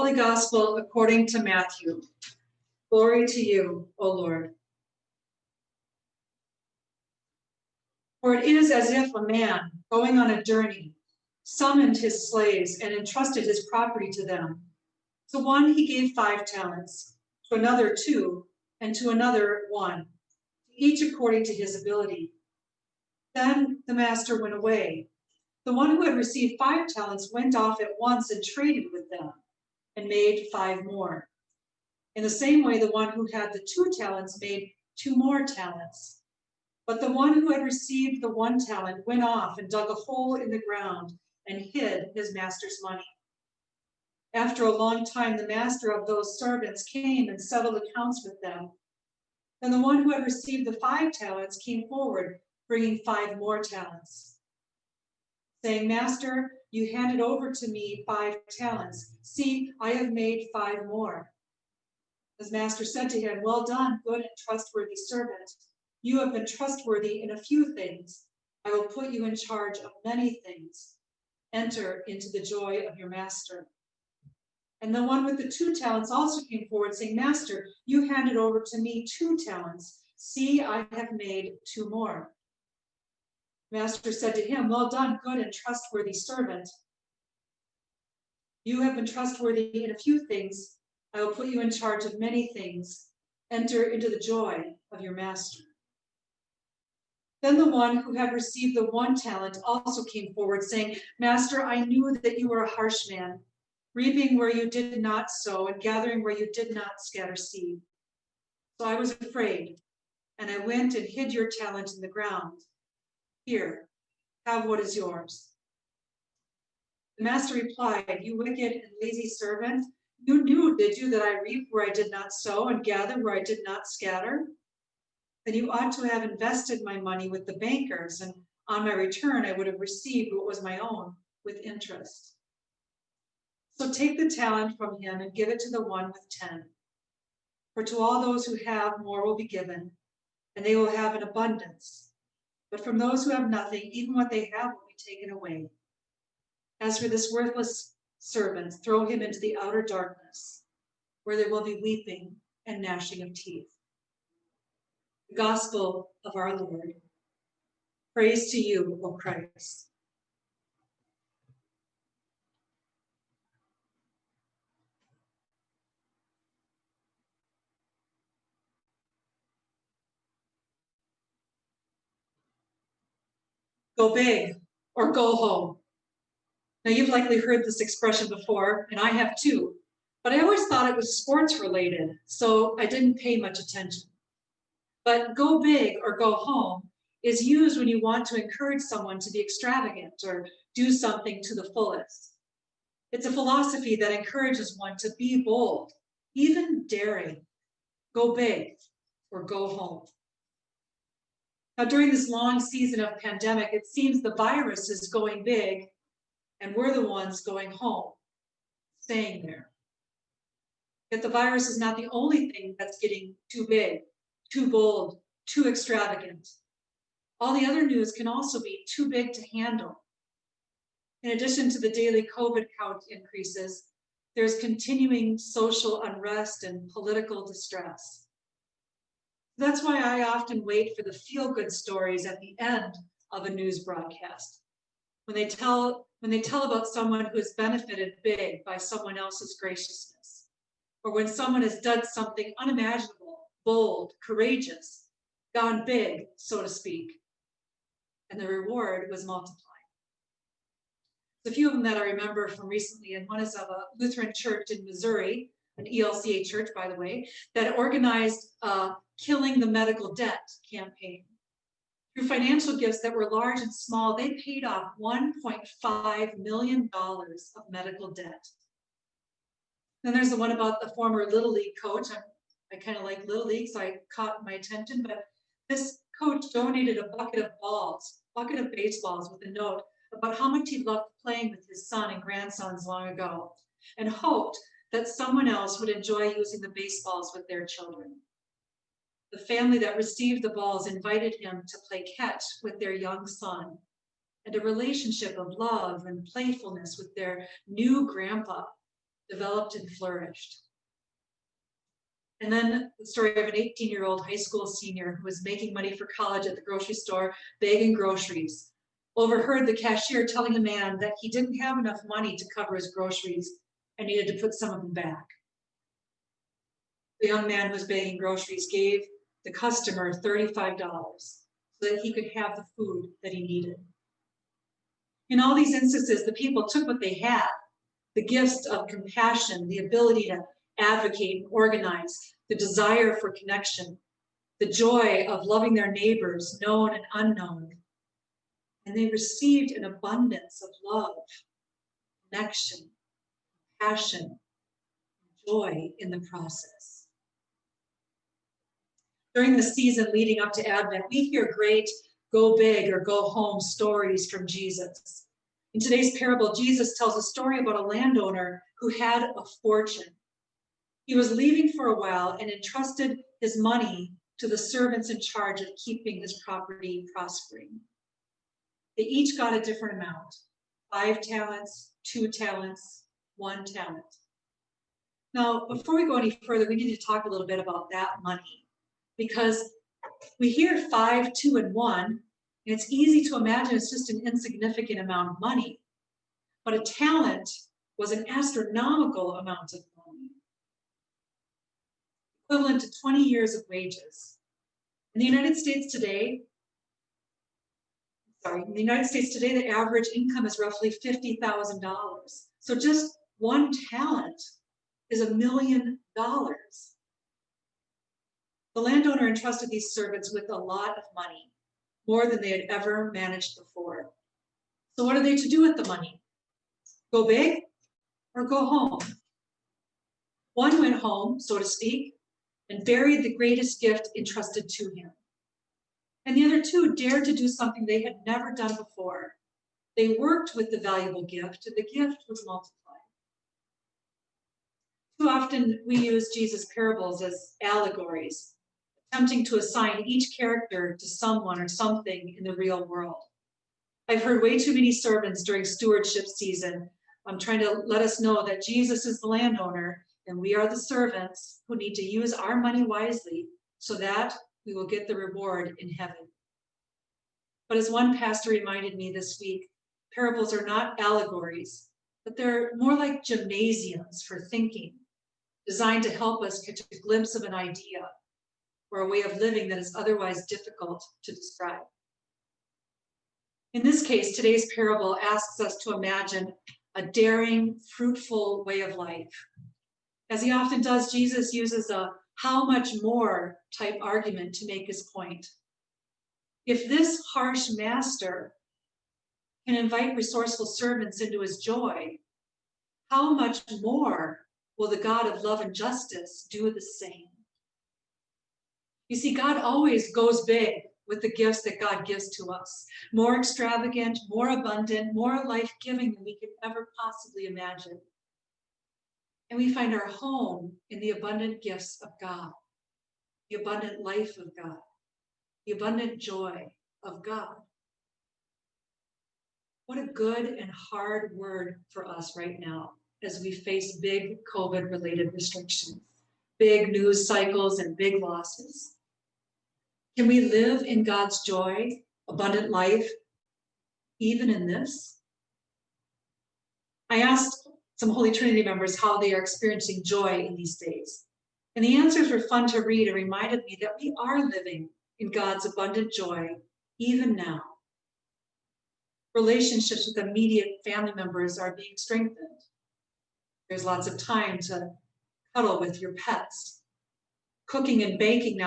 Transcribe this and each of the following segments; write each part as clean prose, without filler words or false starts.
Holy Gospel according to Matthew. Glory to you, O Lord. For it is as if a man going on a journey summoned his slaves and entrusted his property to them. To one he gave 5 talents, to another 2, and to another 1, each according to his ability. Then the master went away. The one who had received 5 talents went off at once and traded with them, and made 5 more. In the same way, the one who had the 2 talents made 2 more talents. But the one who had received the 1 talent went off and dug a hole in the ground and hid his master's money. After a long time, the master of those servants came and settled accounts with them. Then the one who had received the 5 talents came forward, bringing 5 more talents, saying, Master, you handed over to me 5 talents. See, I have made 5 more. His master said to him, Well done, good and trustworthy servant. You have been trustworthy in a few things. I will put you in charge of many things. Enter into the joy of your master. And the one with the 2 talents also came forward, saying, Master, you handed over to me 2 talents. See, I have made 2 more. Master said to him, Well done, good and trustworthy servant. You have been trustworthy in a few things. I will put you in charge of many things. Enter into the joy of your master. Then the one who had received the 1 talent also came forward, saying, Master, I knew that you were a harsh man, reaping where you did not sow and gathering where you did not scatter seed. So I was afraid, and I went and hid your talent in the ground. Here, have what is yours. The master replied, You wicked and lazy servant, you knew, did you, that I reap where I did not sow and gather where I did not scatter? Then you ought to have invested my money with the bankers, and on my return I would have received what was my own with interest. So take the talent from him and give it to the one with 10. For to all those who have, more will be given, and they will have an abundance. But from those who have nothing, even what they have will be taken away. As for this worthless servant, throw him into the outer darkness, where there will be weeping and gnashing of teeth. The Gospel of our Lord. Praise to you, O Christ. Go big or go home. Now, you've likely heard this expression before, and I have too, but I always thought it was sports related, so I didn't pay much attention. But go big or go home is used when you want to encourage someone to be extravagant or do something to the fullest. It's a philosophy that encourages one to be bold, even daring. Go big or go home. Now, during this long season of pandemic, it seems the virus is going big and we're the ones going home, staying there. Yet the virus is not the only thing that's getting too big, too bold, too extravagant. All the other news can also be too big to handle. In addition to the daily COVID count increases, there's continuing social unrest and political distress. That's why I often wait for the feel-good stories at the end of a news broadcast. When they tell about someone who has benefited big by someone else's graciousness, or when someone has done something unimaginable, bold, courageous, gone big, so to speak, and the reward was multiplied. A few of them that I remember from recently, and one is of a Lutheran church in Missouri, an ELCA church, by the way, that organized a Killing the Medical Debt campaign. Through financial gifts that were large and small, they paid off $1.5 million of medical debt. Then there's the one about the former Little League coach. I kind of like Little League, so I caught my attention, but this coach donated a bucket of baseballs with a note about how much he loved playing with his son and grandsons long ago, and hoped that someone else would enjoy using the baseballs with their children. The family that received the balls invited him to play catch with their young son, and a relationship of love and playfulness with their new grandpa developed and flourished. And then the story of an 18-year-old high school senior who was making money for college at the grocery store, bagging groceries, overheard the cashier telling a man that he didn't have enough money to cover his groceries and needed to put some of them back. The young man who was bagging groceries gave the customer $35 so that he could have the food that he needed. In all these instances, the people took what they had, the gifts of compassion, the ability to advocate and organize, the desire for connection, the joy of loving their neighbors, known and unknown. And they received an abundance of love, connection, passion, joy in the process. During the season leading up to Advent, we hear great go big or go home stories from Jesus. In today's parable, Jesus tells a story about a landowner who had a fortune. He was leaving for a while and entrusted his money to the servants in charge of keeping his property prospering. They each got a different amount, 5 talents, 2 talents, 1 talent. Now, before we go any further, we need to talk a little bit about that money, because we hear 5, 2, and 1, and it's easy to imagine it's just an insignificant amount of money. But a talent was an astronomical amount of money, equivalent to 20 years of wages. In the United States today, the average income is roughly $50,000. So just 1 talent is $1 million. The landowner entrusted these servants with a lot of money, more than they had ever managed before. So what are they to do with the money? Go big or go home? One went home, so to speak, and buried the greatest gift entrusted to him. And the other 2 dared to do something they had never done before. They worked with the valuable gift, and the gift was multiplied. Too often we use Jesus' parables as allegories, attempting to assign each character to someone or something in the real world. I've heard way too many sermons during stewardship season trying to let us know that Jesus is the landowner and we are the servants who need to use our money wisely so that we will get the reward in heaven. But as one pastor reminded me this week, parables are not allegories, but they're more like gymnasiums for thinking, designed to help us catch a glimpse of an idea or a way of living that is otherwise difficult to describe. In this case, today's parable asks us to imagine a daring, fruitful way of life. As he often does, Jesus uses a how much more type argument to make his point. If this harsh master can invite resourceful servants into his joy, how much more will the God of love and justice do the same? You see, God always goes big with the gifts that God gives to us. More extravagant, more abundant, more life-giving than we could ever possibly imagine. And we find our home in the abundant gifts of God, the abundant life of God, the abundant joy of God. What a good and hard word for us right now as we face big COVID-related restrictions, big news cycles, and big losses. Can we live in God's joy, abundant life, even in this? I asked some Holy Trinity members how they are experiencing joy in these days. And the answers were fun to read and reminded me that we are living in God's abundant joy, even now. Relationships with immediate family members are being strengthened. There's lots of time to cuddle with your pets. Cooking and baking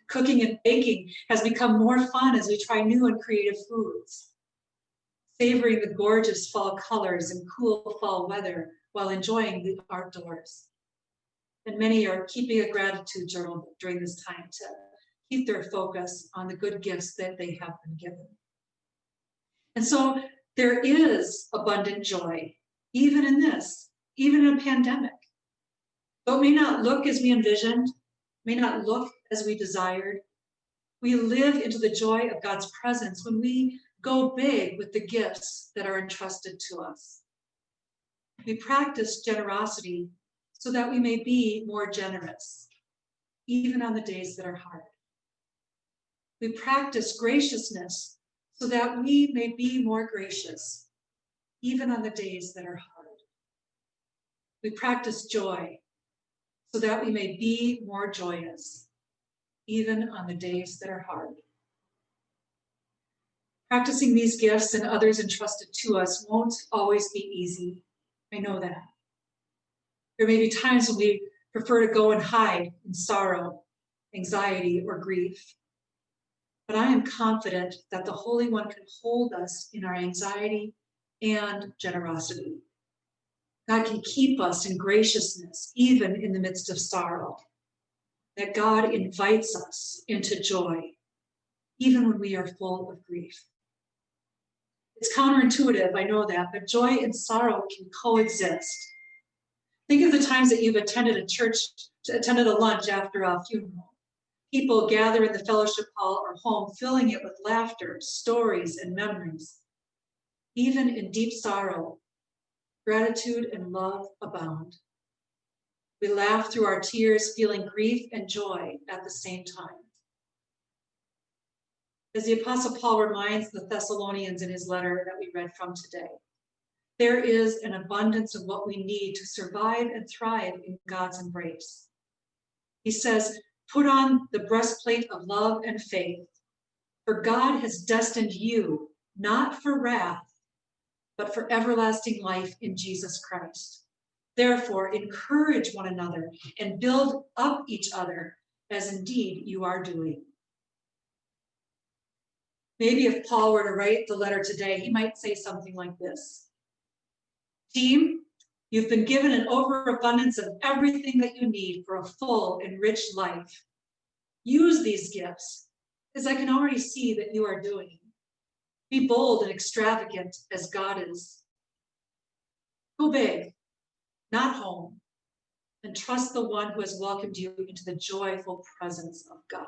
cooking and baking has become more fun as we try new and creative foods. Savoring the gorgeous fall colors and cool fall weather while enjoying the outdoors. And many are keeping a gratitude journal during this time to keep their focus on the good gifts that they have been given. And so there is abundant joy, even in this, even in a pandemic. Though it may not look as we envisioned, may not look as we desired, we live into the joy of God's presence when we go big with the gifts that are entrusted to us. We practice generosity so that we may be more generous, even on the days that are hard. We practice graciousness so that we may be more gracious, even on the days that are hard. We practice joy so that we may be more joyous, even on the days that are hard. Practicing these gifts and others entrusted to us won't always be easy. I know that. There may be times when we prefer to go and hide in sorrow, anxiety, or grief. But I am confident that the Holy One can hold us in our anxiety and generosity. God can keep us in graciousness, even in the midst of sorrow. That God invites us into joy, even when we are full of grief. It's counterintuitive, I know that, but joy and sorrow can coexist. Think of the times that you've attended a lunch after a funeral. People gather in the fellowship hall or home, filling it with laughter, stories, and memories. Even in deep sorrow, gratitude and love abound. We laugh through our tears, feeling grief and joy at the same time. As the Apostle Paul reminds the Thessalonians in his letter that we read from today, there is an abundance of what we need to survive and thrive in God's embrace. He says, put on the breastplate of love and faith, for God has destined you not for wrath, but for everlasting life in Jesus Christ. Therefore, encourage one another and build up each other, as indeed you are doing. Maybe if Paul were to write the letter today, he might say something like this. Team, you've been given an overabundance of everything that you need for a full and rich life. Use these gifts, as I can already see that you are doing. Be bold and extravagant as God is. Go big, not home, and trust the one who has welcomed you into the joyful presence of God.